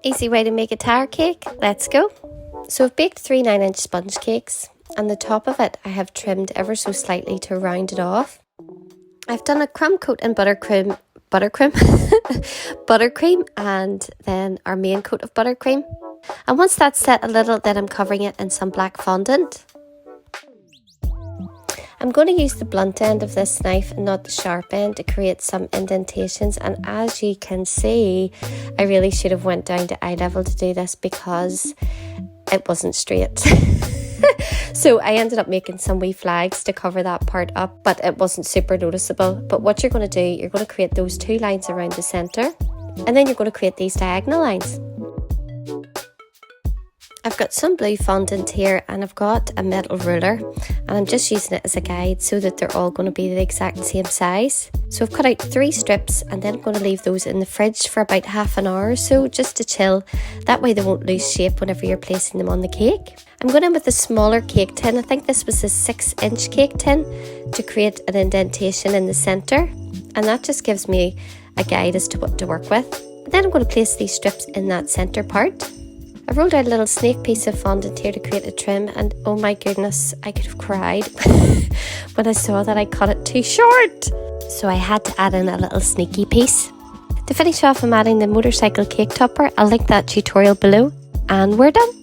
Easy way to make a Tyre cake, let's go. So I've baked 3 9-inch sponge cakes, and the top of it I have trimmed ever so slightly to round it off. I've done a crumb coat in buttercream, and then our main coat of buttercream. And once that's set a little, then I'm covering it in some black fondant. I'm going to use the blunt end of this knife and not the sharp end to create some indentations, and as you can see, I really should have went down to eye level to do this because it wasn't straight. So I ended up making some wee flags to cover that part up, but it wasn't super noticeable. But what you're going to do, you're going to create those 2 lines around the centre, and then you're going to create these diagonal lines. I've got some blue fondant here, and I've got a metal ruler, and I'm just using it as a guide so that they're all going to be the exact same size. So I've cut out 3 strips, and then I'm going to leave those in the fridge for about half an hour or so just to chill. That way they won't lose shape whenever you're placing them on the cake. I'm going in with a smaller cake tin. I think this was a 6-inch cake tin to create an indentation in the centre, and that just gives me a guide as to what to work with. And then I'm going to place these strips in that centre part. I've rolled out a little snake piece of fondant here to create a trim, and oh my goodness, I could have cried when I saw that I cut it too short. So I had to add in a little sneaky piece. To finish off, I'm adding the motorcycle cake topper. I'll link that tutorial below, and we're done.